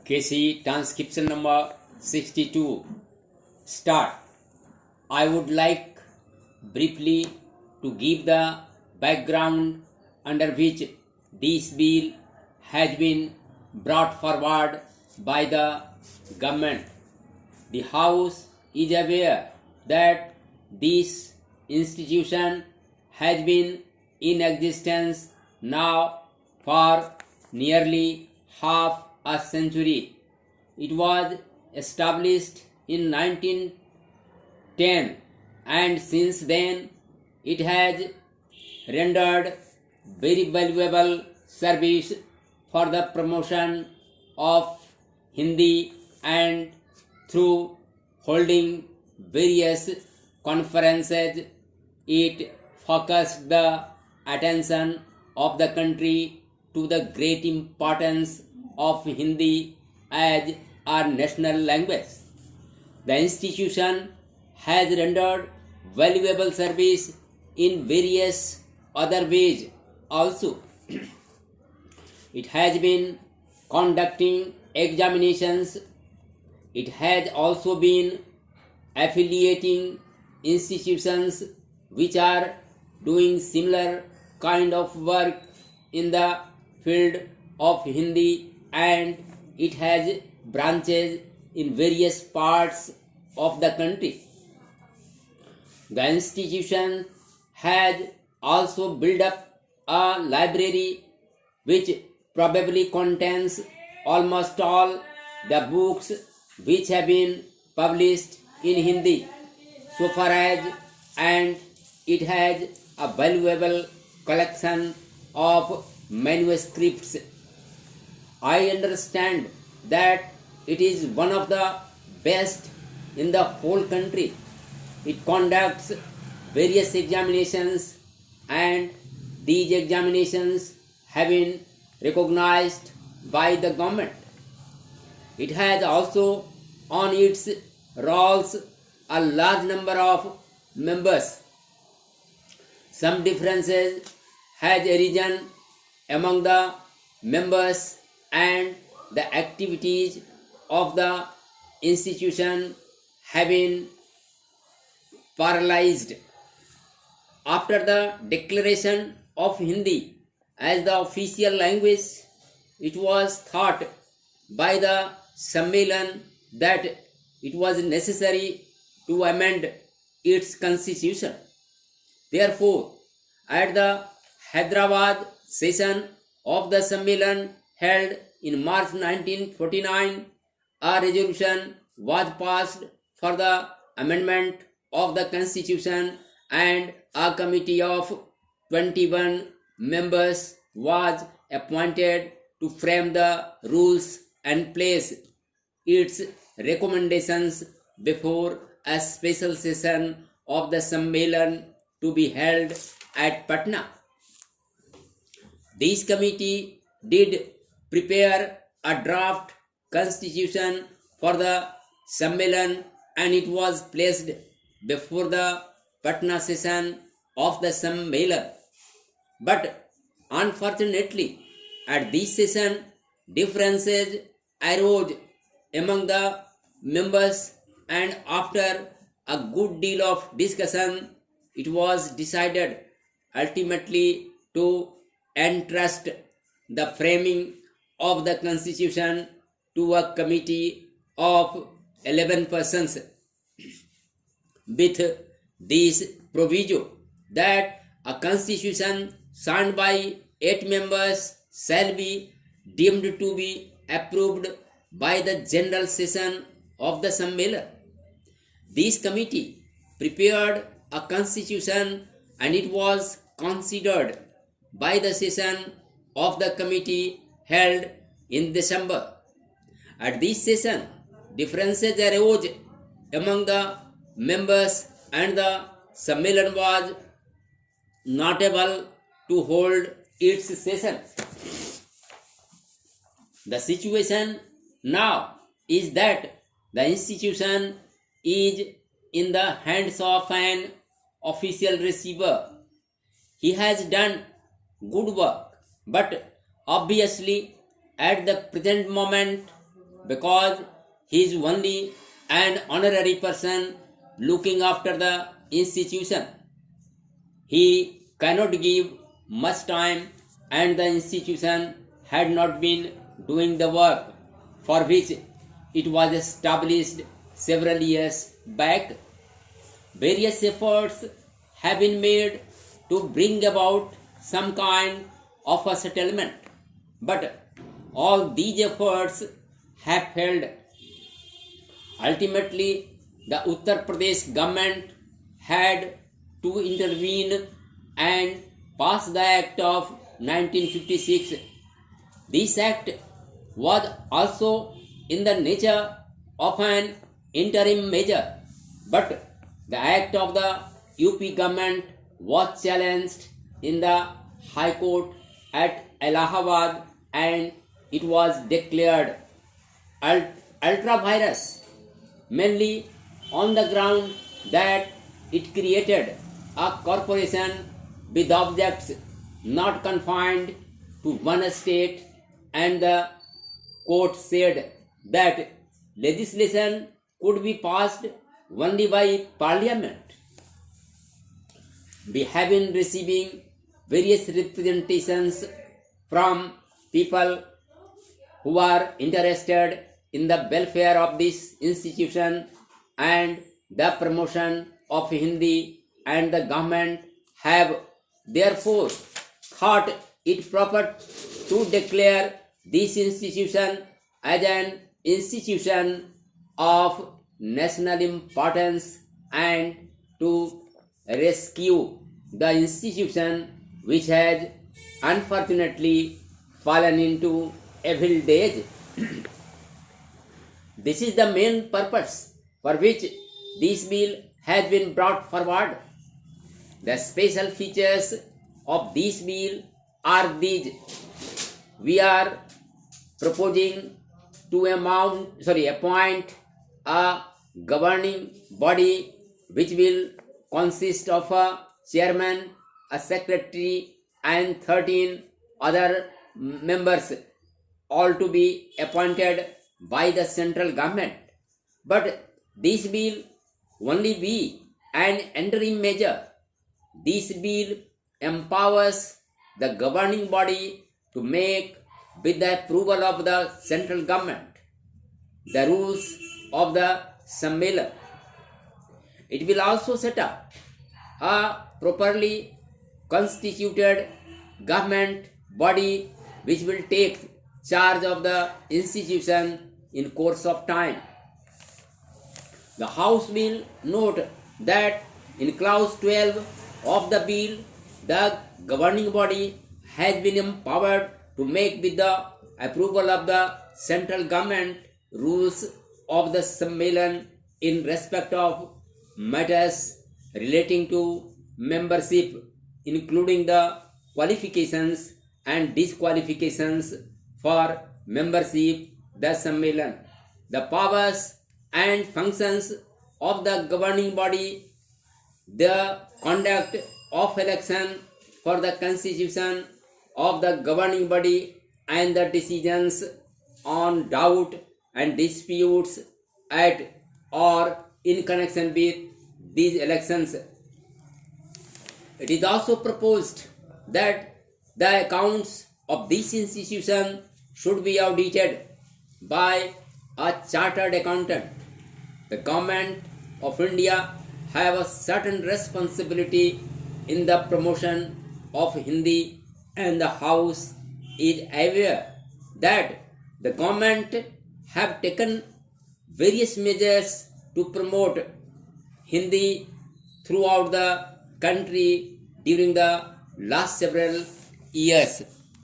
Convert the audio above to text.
KC transcription number 62. Start. I would like briefly to give the background under which this bill has been brought forward by the government. The House is aware that this institution has been in existence now for nearly half a century. It was established in 1910 and since then it has rendered very valuable service for the promotion of Hindi and through holding various conferences it focused the attention of the country to the great importance of Hindi as our national language. The institution has rendered valuable service in various other ways also. It has been conducting examinations. It has also been affiliating institutions which are doing similar kind of work in the field of Hindi, and it has branches in various parts of the country. The institution has also built up a library which probably contains almost all the books which have been published in Hindi so far as, and it has a valuable collection of manuscripts. I understand that it is one of the best in the whole country. It conducts various examinations and these examinations have been recognized by the government. It has also on its rolls a large number of members. Some differences has arisen among the members and the activities of the institution have been paralyzed. After the declaration of Hindi as the official language, it was thought by the Sammelan that it was necessary to amend its constitution. Therefore, at the Hyderabad session of the Sammelan held in March 1949, a resolution was passed for the amendment of the constitution and a committee of 21 members was appointed to frame the rules and place its recommendations before a special session of the Sammelan to be held at Patna. This committee did prepare a draft constitution for the Sammelan and it was placed before the Patna session of the Sammelan. But unfortunately, at this session, differences arose among the members and after a good deal of discussion, it was decided ultimately to entrust the framing of the constitution to a committee of 11 persons with this proviso that a constitution signed by 8 members shall be deemed to be approved by the general session of the Sammelan. This committee prepared a constitution and it was considered by the session of the committee held in December. At this session, differences arose among the members and the Sammelan was not able to hold its session. The situation now is that the institution is in the hands of an official receiver. He has done good work, but obviously at the present moment because he is only an honorary person looking after the institution. He cannot give much time, and the institution had not been doing the work for which it was established several years back. Various efforts have been made to bring about some kind of a settlement, but all these efforts have failed. Ultimately, the Uttar Pradesh government had to intervene and pass the Act of 1956. This act was also in the nature of an interim measure, but the act of the UP government was challenged in the High Court at Allahabad, and it was declared ultra virus, mainly on the ground that it created a corporation with objects not confined to one state, and the court said that legislation could be passed only by parliament. We have been receiving various representations from people who are interested in the welfare of this institution and the promotion of Hindi, and the government have therefore thought it proper to declare this institution as an institution of national importance and to rescue the institution which has unfortunately fallen into evil days. This is the main purpose for which this bill has been brought forward. The special features of this bill are these. We are proposing to appoint a governing body which will consist of a chairman, a secretary, and 13 other members, all to be appointed by the central government. But this bill only be an interim measure. This bill empowers the governing body to make, with the approval of the central government, the rules of the Sammelan. It will also set up a properly constituted government body which will take charge of the institution in course of time. The House will note that in clause 12 of the bill, the governing body has been empowered to make, with the approval of the central government, rules of the Sammelan in respect of matters relating to membership, including the qualifications and disqualifications for membership the Sammelan, the powers and functions of the governing body, the conduct of election for the constitution of the governing body, and the decisions on doubt and disputes at or in connection with these elections. It is also proposed that the accounts of this institution should be audited by a chartered accountant. The government of India have a certain responsibility in the promotion of Hindi, and the House is aware that the government have taken various measures to promote Hindi throughout the country during the last several years.